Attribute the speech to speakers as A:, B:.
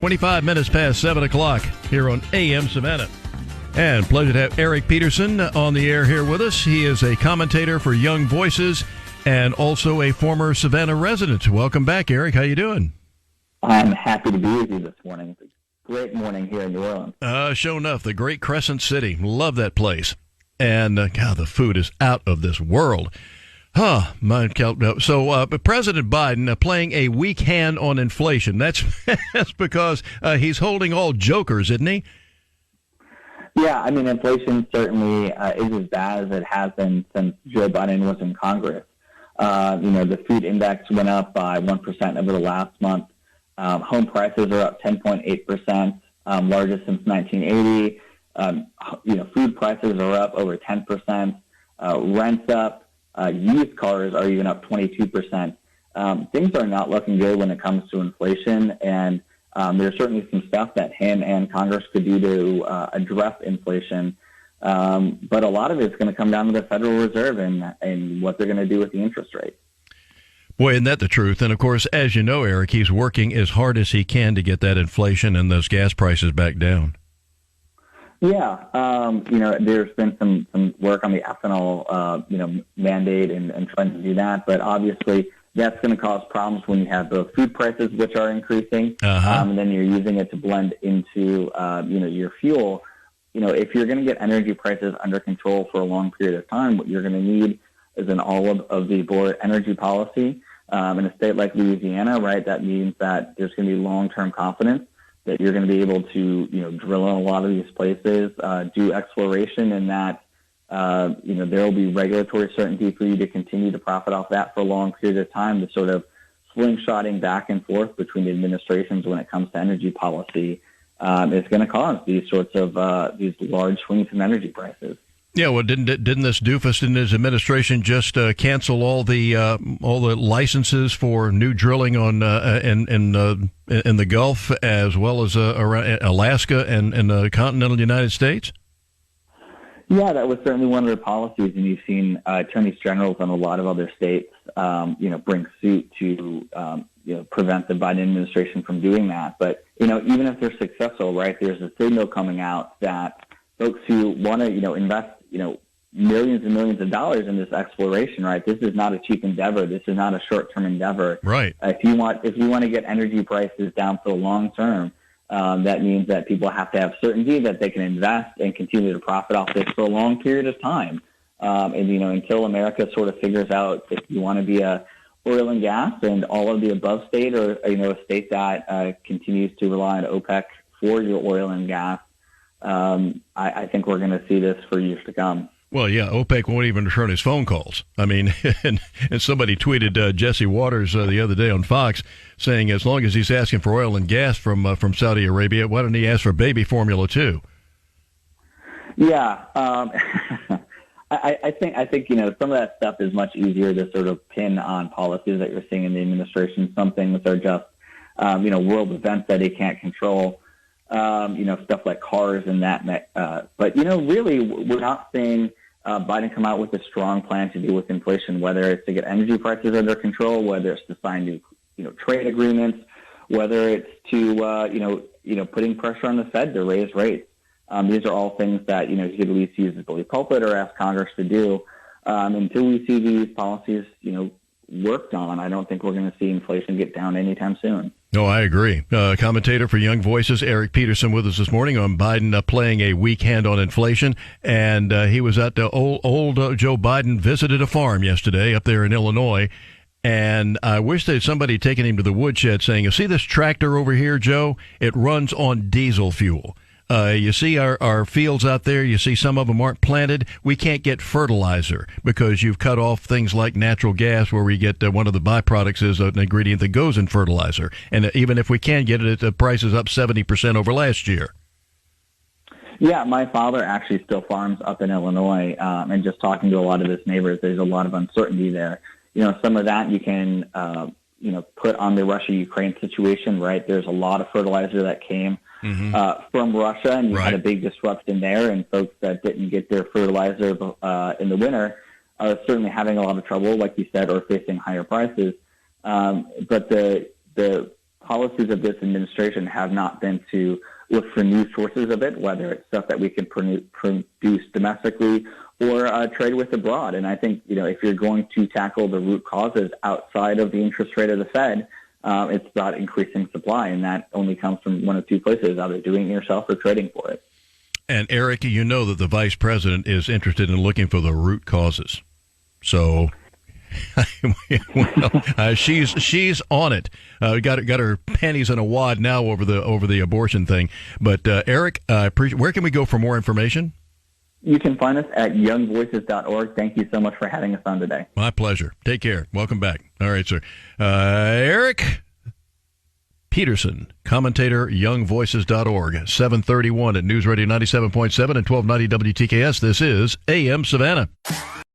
A: 25 minutes past 7 o'clock here on AM Savannah. And pleasure to have Eric Peterson on the air here with us. He is a commentator for Young Voices and also a former Savannah resident. Welcome back, Eric. How you doing?
B: I'm happy to be with you this morning. It's a great morning here in New Orleans.
A: Sure enough, the great Crescent City. Love that place. And, God, the food is out of this world. So President Biden playing a weak hand on inflation. That's because he's holding all jokers, isn't he?
B: Yeah, I mean, inflation certainly is as bad as it has been since Joe Biden was in Congress. The food index went up by 1% over the last month. Home prices are up 10.8%, largest since 1980. Food prices are up over 10%. Rents up. Used cars are even up 22%. Things are not looking good when it comes to inflation, and there's certainly some stuff that him and Congress could do to address inflation. But a lot of it's going to come down to the Federal Reserve and what they're going to do with the interest rate.
A: Boy, isn't that the truth? And, of course, as you know, Eric, he's working as hard as he can to get that inflation and those gas prices back down.
B: Yeah, there's been some work on the ethanol, mandate and trying to do that. But obviously, that's going to cause problems when you have the food prices, which are increasing, and then you're using it to blend into, your fuel. If you're going to get energy prices under control for a long period of time, what you're going to need is an all-of-the-board energy policy. In a state like Louisiana, right, that means that there's going to be long-term confidence that you're going to be able to, drill in a lot of these places, do exploration, and that, there will be regulatory certainty for you to continue to profit off that for a long period of time. The sort of slingshotting back and forth between the administrations when it comes to energy policy is going to cause these sorts of these large swings in energy prices.
A: Yeah, well, didn't this doofus in his administration just cancel all the licenses for new drilling on in the Gulf as well as around Alaska and the continental United States?
B: Yeah, that was certainly one of their policies, and you've seen attorneys generals in a lot of other states, bring suit to prevent the Biden administration from doing that. But even if they're successful, right, there's a signal coming out that folks who want to invest millions and millions of dollars in this exploration, right? This is not a cheap endeavor. This is not a short-term endeavor. Right. If you want to get energy prices down for the long term, that means that people have to have certainty that they can invest and continue to profit off this for a long period of time. Until America sort of figures out if you want to be a oil and gas and all of the above state, or a state that continues to rely on OPEC for your oil and gas. I think we're going to see this for years to come.
A: Well, yeah, OPEC won't even return his phone calls. I mean, and somebody tweeted Jesse Waters the other day on Fox saying as long as he's asking for oil and gas from Saudi Arabia, why don't he ask for baby formula too?
B: Yeah, I think some of that stuff is much easier to sort of pin on policies that you're seeing in the administration. Some things are just world events that he can't control. Stuff like cars and that. But, really, we're not seeing Biden come out with a strong plan to deal with inflation, whether it's to get energy prices under control, whether it's to sign new, trade agreements, whether it's to, putting pressure on the Fed to raise rates. These are all things that, he could at least use the bully pulpit or ask Congress to do. Until we see these policies, worked on, I don't think we're going to see inflation get down anytime soon.
A: No, I agree. Commentator for Young Voices, Eric Peterson, with us this morning on Biden playing a weak hand on inflation. And he was at old Joe Biden visited a farm yesterday up there in Illinois. And I wish that somebody had taken him to the woodshed saying, you see this tractor over here, Joe? It runs on diesel fuel. You see our fields out there, you see some of them aren't planted. We can't get fertilizer because you've cut off things like natural gas where we get one of the byproducts is an ingredient that goes in fertilizer. And even if we can get it, the price is up 70% over last year.
B: Yeah, my father actually still farms up in Illinois, and just talking to a lot of his neighbors, there's a lot of uncertainty there. Some of that you can, put on the Russia-Ukraine situation, right? There's a lot of fertilizer that came from Russia, and you had a big disruption there, and folks that didn't get their fertilizer in the winter are certainly having a lot of trouble, like you said, or facing higher prices. But the policies of this administration have not been to look for new sources of it, whether it's stuff that we can produce domestically or trade with abroad. And I think, if you're going to tackle the root causes outside of the interest rate of the Fed, it's about increasing supply, and that only comes from one of two places, either doing it yourself or trading for it.
A: And Eric, you know that the vice president is interested in looking for the root causes. So she's on it. Got her panties in a wad now over the abortion thing. But Eric, where can we go for more information?
B: You can find us at youngvoices.org. Thank you so much for having us on today.
A: My pleasure. Take care. Welcome back. All right, sir. Eric Peterson, commentator, youngvoices.org, 731 at News Radio 97.7 and 1290 WTKS. This is AM Savannah.